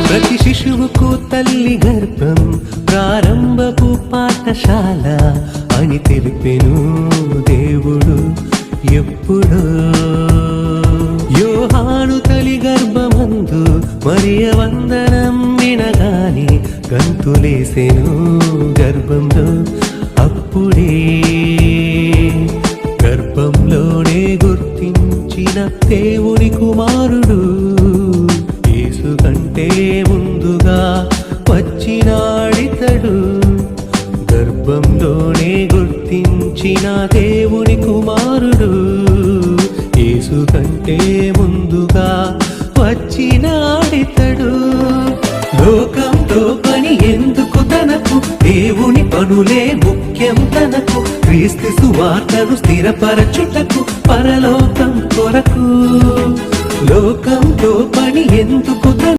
ప్రతి శిశువుకు తల్లి గర్భం ప్రారంభపు పాఠశాల అని తెలిపెను దేవుడు ఎప్పుడు. యోహాను తల్లి గర్భమందు మరియ వందనం వినగాని గంతులేసెను గర్భంలో. అప్పుడే గర్భంలోనే గుర్తించిన దేవుని కుమారుడు యేసు కంటే ముందుగా వచ్చినాడితడు. గర్భంలోనే గుర్తించిన దేవుని కుమారుడు యేసు కంటే ముందుగా వచ్చినాడితడు. లోకంతో పని ఎందుకు తనకు, దేవుని పనులే ముఖ్యం తనకు. క్రీస్తు సువార్తను స్థిరపరచుటకు పరలోకం కొరకు. లోకంతో పని ఎందుకు